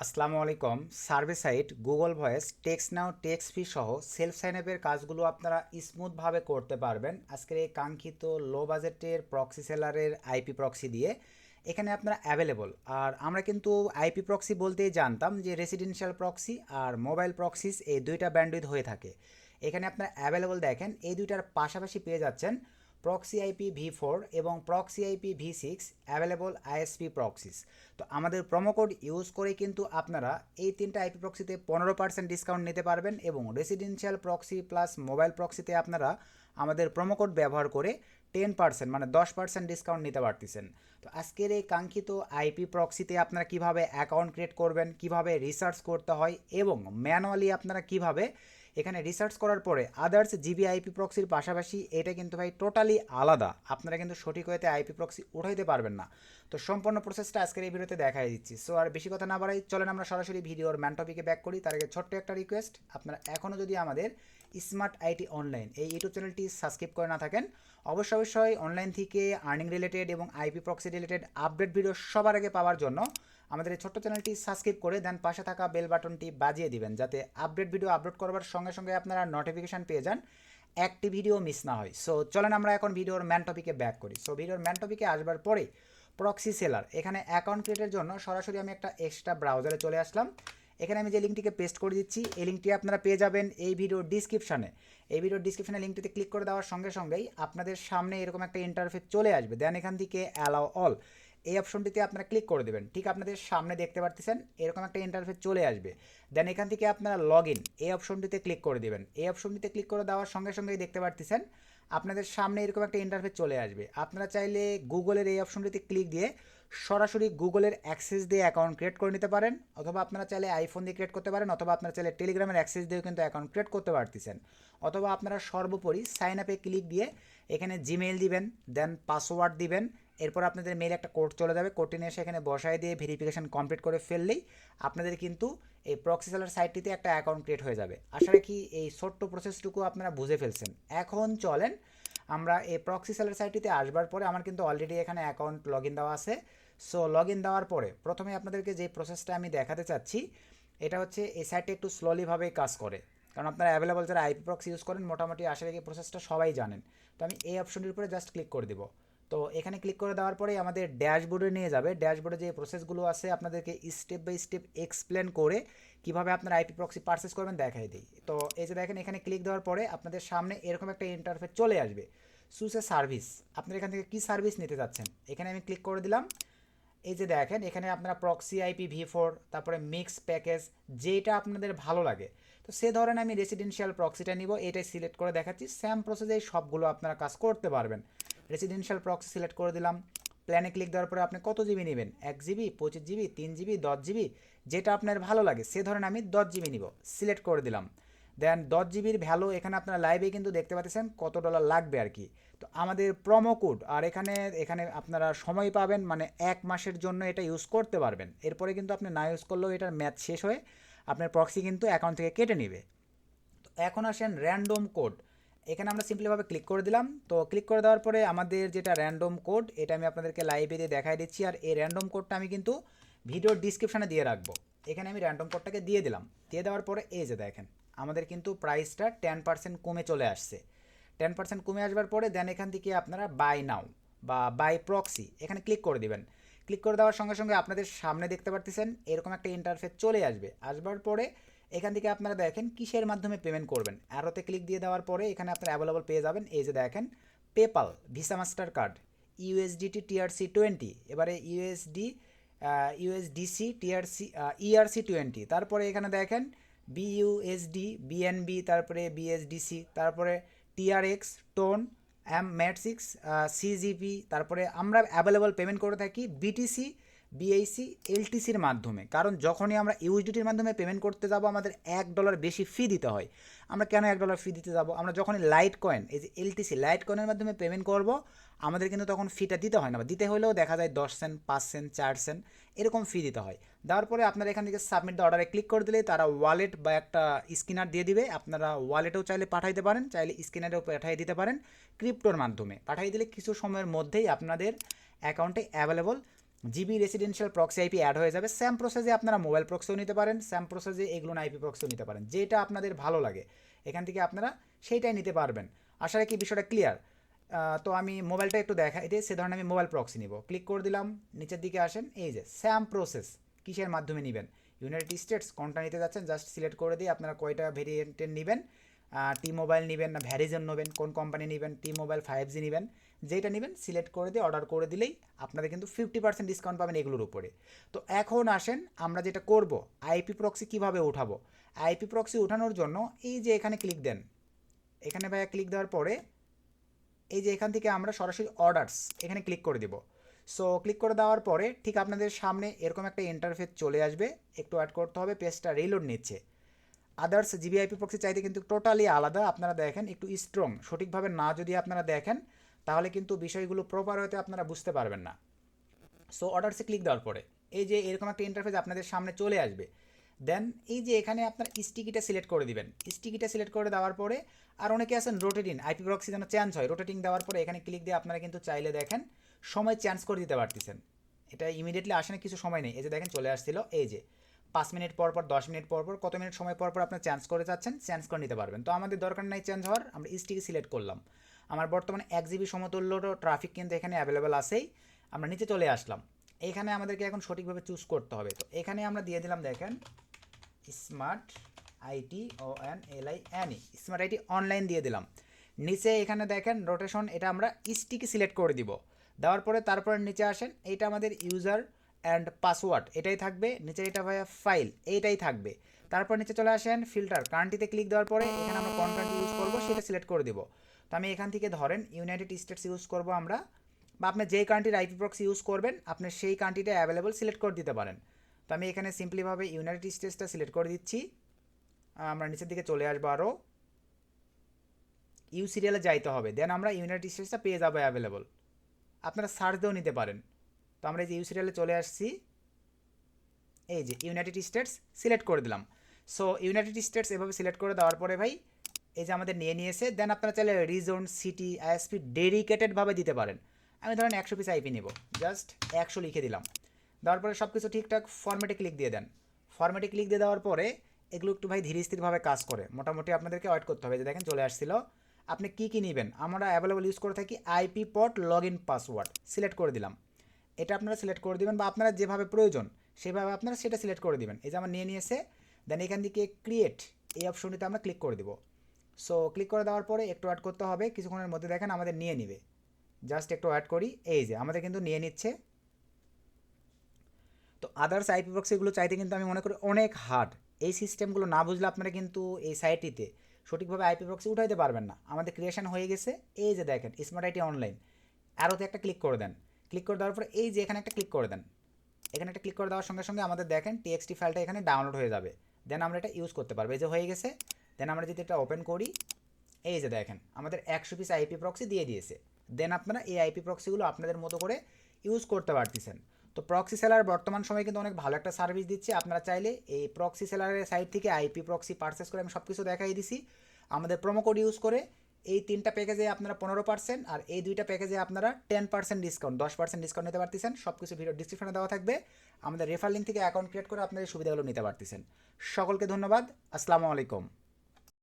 আসসালামু আলাইকুম। Survey site, Google voice, text now, text fee সহ সেলফ সাইন আপের কাজগুলো আপনারা স্মুথভাবে করতে পারবেন আজকের এই কাঙ্ক্ষিত লো বাজেটের প্রক্সি সেলারের আইপি প্রক্সি দিয়ে। এখানে আপনারা অ্যাভেলেবল। আর আমরা কিন্তু আইপি প্রক্সি বলতেই জানতাম যে রেসিডেন্সিয়াল প্রক্সি আর মোবাইল প্রক্সিস এই দুইটা ব্যান্ডউইথ হয়ে থাকে। এখানে আপনারা অ্যাভেলেবল দেখেন এই দুইটার পাশাপাশি পেয়ে যাচ্ছেন প্রক্সি আইপি V4 এবং proxy IP V6 available ISP proxies. তো আমাদের প্রোমো কোড ইউজ করে কিন্তু আপনারা এই তিনটা আইপি প্রক্সিতে 15% ডিসকাউন্ট নিতে পারবেন এবং রেসিডেন্সিয়াল প্রক্সি প্লাস মোবাইল প্রক্সিতে আপনারা আমাদের প্রোমো কোড ব্যবহার করে 10% মানে 10% ডিসকাউন্ট নিতে পারতেছেন। তো আজকের এই কাঙ্ক্ষিত আইপি প্রক্সিতে আপনারা কিভাবে অ্যাকাউন্ট ক্রিয়েট করবেন, কিভাবে রিসার্চ করতে হয় এবং ম্যানুয়ালি আপনারা কিভাবে এখানে রিসার্চ করার পরে আদার্স জিবি আইপি প্রক্সির পাশাপাশি এটা কিন্তু ভাই টোটালি আলাদা, আপনারা কিন্তু সঠিক হইতে আইপি প্রক্সি উঠাইতে পারবেন না। তো সম্পূর্ণ প্রসেসটা আজকের এই ভিডিওতে দেখাই দিচ্ছি। সো আর বেশি কথা না বাড়াই, চলেন আমরা সরাসরি ভিডিওর ম্যান টপিকে ব্যাক করি। তার আগে ছোট্ট একটা রিকোয়েস্ট, আপনারা এখনও যদি আমাদের স্মার্ট আইটি অনলাইন এই ইউটিউব চ্যানেলটি সাবস্ক্রাইব করে না থাকেন, অবশ্যই অনলাইন থেকে আর্নিং রিলেটেড এবং IP proxy related update video সবার আগে পাওয়ার জন্য আমাদের এই ছোট্ট চ্যানেলটি সাবস্ক্রাইব করে দেন পাশে থাকা বেল বাটনটি বাজিয়ে দিবেন, যাতে আপডেট ভিডিও আপলোড করবার সঙ্গে সঙ্গে আপনারা নোটিফিকেশান পেয়ে যান, একটি ভিডিও মিস না হয়। সো চলেন আমরা এখন ভিডিওর ম্যান টপিকে ব্যাক করি। সো ভিডিওর ম্যান টপিকে আসবার পরে প্রক্সি সেলার এখানে অ্যাকাউন্ট ক্রিয়েটের জন্য সরাসরি আমি একটা এক্সট্রা ব্রাউজারে চলে আসলাম। এখানে আমি যে লিঙ্কটিকে পেস্ট করে দিচ্ছি, এই লিঙ্কটি আপনারা পেয়ে যাবেন এই ভিডিওর ডিসক্রিপশানে। এই ভিডিওর ডিসক্রিপশানে লিঙ্কটিতে ক্লিক করে দেওয়ার সঙ্গে সঙ্গেই আপনাদের সামনে এরকম একটা ইন্টারফেস চলে আসবে। দেন এখান থেকে অ্যালাউ অল এই অপশনটিতে আপনারা ক্লিক করে দেবেন। ঠিক আপনাদের সামনে দেখতে পাচ্ছেন এরকম একটা ইন্টারফেস চলে আসবে। দেন এখান থেকে আপনারা লগ ইন এই অপশনটিতে ক্লিক করে দেবেন। এই অপশনটিতে ক্লিক করে দেওয়ার সঙ্গে সঙ্গেই দেখতে পাচ্ছেন আপনাদের সামনে এরকম একটা ইন্টারফেস চলে আসবে। আপনারা চাইলে গুগলের এই অপশনটিতে ক্লিক দিয়ে সরাসরি গুগলের অ্যাক্সেস দিয়ে অ্যাকাউন্ট ক্রিয়েট করে নিতে পারেন, অথবা আপনারা চাইলে আইফোন দিয়ে ক্রিয়েট করতে পারেন, অথবা আপনারা চাইলে টেলিগ্রামের অ্যাক্সেস দিয়েও কিন্তু অ্যাকাউন্ট ক্রিয়েট করতে পারতেছেন, অথবা আপনারা সর্বোপরি সাইন আপে ক্লিক দিয়ে এখানে জিমেইল দিবেন, দেন পাসওয়ার্ড দিবেন। এরপর আপনাদের মেইলে একটা কোড চলে যাবে, কোডটি নিয়ে এসে এখানে বসায় দিয়ে ভেরিফিকেশন কমপ্লিট করে ফেললেই আপনাদের কিন্তু এই প্রক্সি সেলার সাইটটিতে একটা অ্যাকাউন্ট ক্রিয়েট হয়ে যাবে। আশা রাখি এই ছোট্ট প্রসেসটুকু আপনারা বুঝে ফেলছেন। এখন চলেন আমরা এই প্রক্সি সেলার সাইটটিতে আসবার পরে আমার কিন্তু অলরেডি এখানে অ্যাকাউন্ট লগ ইন দেওয়া আছে। সো লগ ইন দেওয়ার পরে প্রথমে আপনাদেরকে যে প্রসেসটা আমি দেখাতে চাচ্ছি, এটা হচ্ছে এই সাইটে একটু স্লোলিভাবেই কাজ করে, কারণ আপনারা অ্যাভেলেবল যারা আইপি প্রক্সি ইউজ করেন মোটামুটি আশা রাখি প্রসেসটা সবাই জানেন। তো আমি এই অপশনটির উপরে জাস্ট ক্লিক করে দেবো। তো এখানে ক্লিক করে দেওয়ার পরেই আমাদের ড্যাশবোর্ডে নিয়ে যাবে। ড্যাশবোর্ডে যে প্রসেসগুলো আছে আপনাদেরকে স্টেপ বাই স্টেপ এক্সপ্লেন করে কীভাবে আপনারা আইপি প্রক্সি পারচেস করবেন দেখাই দিই। তো এই যে দেখেন এখানে ক্লিক দেওয়ার পরে আপনাদের সামনে এরকম একটা ইন্টারফেস চলে আসবে, চুজ এ সার্ভিস। আপনারা এখান থেকে কী সার্ভিস নিতে যাচ্ছেন এখানে আমি ক্লিক করে দিলাম। এই যে দেখেন এখানে আপনারা প্রক্সি আইপি V4, তারপরে মিক্স প্যাকেজ, যেটা আপনাদের ভালো লাগে। তো সে ধরেন আমি রেসিডেন্সিয়াল প্রক্সিটা নিব, এটাই সিলেক্ট করে দেখাচ্ছি। সেম প্রসেসে সবগুলো আপনারা কাজ করতে পারবেন। রেসিডেন্সিয়াল প্রক্সি সিলেক্ট করে দিলাম। প্ল্যানে ক্লিক দেওয়ার পরে আপনি কত জিবি নেবেন, 1 GB, 25 GB, 3 GB, 10 GB, যেটা আপনার ভালো লাগে। সে ধরেন আমি 10 GB নিব, সিলেক্ট করে দিলাম। দেন 10 GBর ভ্যালু এখানে আপনারা লাইভে কিন্তু দেখতে পাচ্ছেন কত ডলার লাগবে আর কি। তো আমাদের প্রোমো কোড আর এখানে এখানে আপনারা সময় পাবেন, মানে 1 মাসের জন্য এটা ইউজ করতে পারবেন। এরপরে কিন্তু আপনি না ইউজ করলেও এটার ম্যাচ শেষ হয়ে আপনার প্রক্সি কিন্তু অ্যাকাউন্ট থেকে কেটে নেবে। তো এখন আসেন র্যান্ডম কোড। এখানে আমরা সিম্পলিভাবে ক্লিক করে দিলাম। তো ক্লিক করে দেওয়ার পরে আমাদের যেটা র্যান্ডম কোড এটা আমি আপনাদেরকে লাইভে দিয়ে দেখাই দিচ্ছি। আর এই র্যান্ডম কোডটা আমি কিন্তু ভিডিওর ডিসক্রিপশানে দিয়ে রাখবো। এখানে আমি র্যান্ডম কোডটাকে দিয়ে দিলাম। দিয়ে দেওয়ার পরে এই যে দেখেন আমাদের কিন্তু প্রাইসটা 10% কমে চলে আসছে। 10% কমে আসবার পরে দেন এখান থেকে আপনারা বাই নাও বা বাই প্রক্সি এখানে ক্লিক করে দিবেন। ক্লিক করে দেওয়ার সঙ্গে সঙ্গে আপনাদের সামনে দেখতে পারতেছেন এরকম একটা ইন্টারফেস চলে আসবে। আসবার পরে এখান থেকে আপনারা দেখেন কিসের মাধ্যমে পেমেন্ট করবেন। অ্যারোতে ক্লিক দিয়ে দেওয়ার পরে এখানে আপনারা অ্যাভেলেবল পেয়ে যাবেন। এই যে দেখেন PayPal, visa, master card, USDT, TRC20, এবারে ইউএসডিসি, ERC20, তারপরে এখানে দেখেন BUSD, BNB, তারপরে BSDC, তারপরে TRX, টোন, ম্যাট6, CGP। তারপরে আমরা অ্যাভেলেবল পেমেন্ট করে থাকি BTC, BIC, LTCর মাধ্যমে। কারণ যখনই আমরা ইউএসডিটির মাধ্যমে পেমেন্ট করতে যাব আমাদের $1 বেশি ফি দিতে হয়। আমরা কেন $1 ফি দিতে যাব? আমরা যখনই লাইট কয়েন, এই যে LTC লাইট কয়েনের মাধ্যমে পেমেন্ট করব আমাদের কিন্তু তখন ফিটা দিতে হয় না, বা দিতে হলেও দেখা যায় 10 সেন্ট, 5 সেন্ট, 4 সেন্ট এরকম ফি দিতে হয়। দেওয়ার পরে আপনারা এখান থেকে সাবমিট দ্য অর্ডারে ক্লিক করে দিলে তারা ওয়ালেট বা একটা স্ক্যানার দিয়ে দিবে। আপনারা ওয়ালেটেও চাইলে পাঠাইতে পারেন, চাইলে স্ক্যানারেও পাঠিয়ে দিতে পারেন। ক্রিপ্টোর মাধ্যমে পাঠিয়ে দিলে কিছু সময়ের মধ্যেই আপনাদের অ্যাকাউন্টে available GB residential proxy IP add হয়ে যাবে। সেম প্রসেসে আপনারা মোবাইল প্রক্সিও নিতে পারেন, সেম প্রসেসে এগুলো আইপি প্রক্সিও নিতে পারেন, যেটা আপনাদের ভালো লাগে এখান থেকে আপনারা সেইটাই নিতে পারবেন। আশা রাখি বিষয়টা ক্লিয়ার। তো আমি মোবাইলটা একটু দেখাই দিই, সে ধরনের আমি মোবাইল প্রক্সি নিব, ক্লিক করে দিলাম, নিচের দিকে আসেন, এই যে সেম প্রসেস, কিসের মাধ্যমে নেবেন, ইউনাইটেড স্টেটস কোনটা নিতে যাচ্ছেন জাস্ট সিলেক্ট করে দিয়ে আপনারা কয়টা ভেরিয়েন্টের নেবেন, টি মোবাইল নেবেন না ভ্যারিজন নেবেন, কোন কোম্পানি নেবেন, টি মোবাইল 5G নেবেন, যেটা নেবেন সিলেক্ট করে দিয়ে অর্ডার করে দিলেই আপনাদের কিন্তু 50% ডিসকাউন্ট পাবেন এগুলোর উপরে। তো এখন আসেন আমরা যেটা করব, আইপি প্রক্সি কীভাবে উঠাবো। আইপি প্রক্সি উঠানোর জন্য এই যে এখানে ক্লিক দেন, এখানে ভাইয়া ক্লিক দেওয়ার পরে এই যে এখান থেকে আমরা সরাসরি অর্ডারস এখানে ক্লিক করে দেব। সো ক্লিক করে দেওয়ার পরে ঠিক আপনাদের সামনে এরকম একটা ইন্টারফেস চলে আসবে, একটু অ্যাড করতে হবে, পেজটা রিলোড নিচ্ছে। আদার্স জিবিআইপি প্রক্সি চাইতে কিন্তু টোটালি আলাদা, আপনারা দেখেন একটু স্ট্রং, সঠিকভাবে না যদি আপনারা দেখেন তাহলে কিন্তু বিষয়গুলো প্রপার হতে আপনারা বুঝতে পারবেন না। সো অর্ডারসে ক্লিক দেওয়ার পরে এই যে এরকম একটা ইন্টারফেস আপনাদের সামনে চলে আসবে। দেন এই যে এখানে আপনার স্টিকিটা সিলেক্ট করে দিবেন, স্টিকিটা সিলেক্ট করে দেওয়ার পরে আর অনেকে আছেন রোটেটিং আইপি প্রক্সি যেন চেঞ্জ হয়, রোটেটিং দেওয়ার পরে এখানে ক্লিক দিয়ে আপনারা কিন্তু চাইলে দেখেন সময় চেঞ্জ করে দিতে পারতেছেন। এটা ইমিডিয়েটলি আসে না, কিছু সময় নেই, এই যে দেখেন চলে আসছিল, এই যে 5 মিনিট পর পর 10 মিনিট পর পর কত মিনিট সময় পর পর আপনার চেঞ্জ করে যাচ্ছেন, চেঞ্জ করে নিতে পারবেন। তো আমাদের দরকার নাই চেঞ্জ হওয়ার, আমরা স্টিকি সিলেক্ট করলাম। আমার বর্তমানে 1 GB সমতুল্য ট্রাফিক কিন্তু এখানে অ্যাভেলেবেল আছেই। আমরা নিচে চলে আসলাম, এখানে আমাদেরকে এখন সঠিকভাবে চুজ করতে হবে। তো এখানে আমরা দিয়ে দিলাম দেখেন smart IT ONLINE, smart IT online দিয়ে দিলাম। নিচে এখানে দেখেন রোটেশন, এটা আমরা স্টিকি সিলেক্ট করে দিব। দেওয়ার পরে তারপরে নিচে আসেন, এইটা আমাদের ইউজার অ্যান্ড পাসওয়ার্ড এটাই থাকবে, নিচে এটা ভাইয়া ফাইল এইটাই থাকবে। তারপর নিচে চলে আসেন ফিল্টার, কান্ট্রিতে ক্লিক দেওয়ার পরে এখানে আমরা কোন কান্ট্রি ইউজ করবো সেটা সিলেক্ট করে দিব। তো আমি এখান থেকে ধরেন ইউনাইটেড স্টেটস ইউজ করবো আমরা, বা আপনি যেই কান্ট্রির আইপি প্রক্সি ইউজ করবেন আপনি সেই কান্ট্রিটা অ্যাভেলেবল সিলেক্ট করে দিতে পারেন। তো আমি এখানে সিম্পলিভাবে ইউনাইটেড স্টেটসটা সিলেক্ট করে দিচ্ছি। আমরা নিচের দিকে চলে আসবো, আরও ইউ সিরিয়ালে যাইতে হবে, দেন আমরা ইউনাইটেড স্টেটসটা পেয়ে যাবো অ্যাভেলেবল, আপনারা সার্চ দিয়েও নিতে পারেন। তো আমরা এই যে ইউ সিরিয়ালে চলে আসছি, এই যে ইউনাইটেড স্টেটস সিলেক্ট করে দিলাম। সো ইউনাইটেড স্টেটস এভাবে সিলেক্ট করে দেওয়ার পরে ভাই এই যে আমাদের নিয়ে নিয়েছে। দেন আপনারা চাইলে রিজন, সিটি, আইএসপি ডেডিকেটেডভাবে দিতে পারেন। আমি ধরেন 100 পিস আইপি নিব, জাস্ট 100 লিখে দিলাম। দেওয়ার পরে সব কিছু ঠিকঠাক ফরম্যাটে ক্লিক দিয়ে দেন। ফরম্যাটে ক্লিক দিয়ে দেওয়ার পরে এগুলো একটু ভাই ধীরে স্থিরভাবে কাজ করে, মোটামুটি আপনাদেরকে ওয়েট করতে হবে। যে দেখেন চলে আসছিল, আপনি কী কী নেবেন, আমরা অ্যাভেলেবল ইউজ করে থাকি IP pot log in password, select করে দিলাম। এটা আপনারা সিলেক্ট করে দেবেন বা আপনারা যেভাবে প্রয়োজন সেভাবে আপনারা সেটা সিলেক্ট করে দেবেন। এই যে আমার নিয়ে নিয়েছে, দেন এখান থেকে ক্রিয়েট এই অপশনটিতে আমরা ক্লিক করে দেব। সো ক্লিক করে দেওয়ার পরে একটু অ্যাড করতে হবে, কিছুক্ষণের মধ্যে দেখেন আমাদের নিয়ে নিবে, জাস্ট একটু অ্যাড করি, এই যে আমাদের কিন্তু নিয়ে নিচ্ছে। তো আদার্স আইপি প্রক্সিগুলো চাইতে কিন্তু আমি মনে করি অনেক হার্ড, এই সিস্টেমগুলো না বুঝলে আপনারা কিন্তু এই সাইটটিতে সঠিকভাবে আইপি প্রক্সি উঠাইতে পারবেন না। আমাদের ক্রিয়েশন হয়ে গেছে, এই যে দেখেন স্মার্ট আইটি অনলাইন, আরোতে একটা ক্লিক করে দেন। ক্লিক করে দেওয়ার পরে এই যে এখানে একটা ক্লিক করে দেন, এখানে একটা ক্লিক করে দেওয়ার সঙ্গে সঙ্গে আমাদের দেখেন টিএক্সটি ফাইলটা এখানে ডাউনলোড হয়ে যাবে, দেন আমরা এটা ইউজ করতে পারবো। এই যে হয়ে গেছে, দেন আমরা যদি এটা ওপেন করি, এই যে দেখেন আমাদের 100 পিস আইপি প্রক্সি দিয়ে দিয়েছে। দেন আপনারা এই আইপি প্রক্সিগুলো আপনাদের মতো করে ইউজ করতে পারতেছেন। তো প্রক্সি সেলার বর্তমান সময়ে কিন্তু অনেক ভালো একটা সার্ভিস দিচ্ছে, আপনারা চাইলে এই প্রক্সি সেলারের সাইট থেকে আইপি প্রক্সি পারচেস করে, আমি সব কিছু দেখাই দিছি। আমাদের প্রোমো কোড ইউজ করে এই 3টা প্যাকেজে আপনারা 15%, আর এই 2টা প্যাকেজে আপনারা 10% ডিসকাউন্ট, 10% ডিসকাউন্ট নিতে পারতেছেন। সব কিছু ভিডিও ডিসক্রিপশনে দেওয়া থাকবে, আমাদের রেফার লিঙ্ক থেকে অ্যাকাউন্ট ক্রিয়েট করে আপনারা এই সুবিধাগুলো নিতে পারতেছেন। সকলকে ধন্যবাদ, আসসালামু আলাইকুম।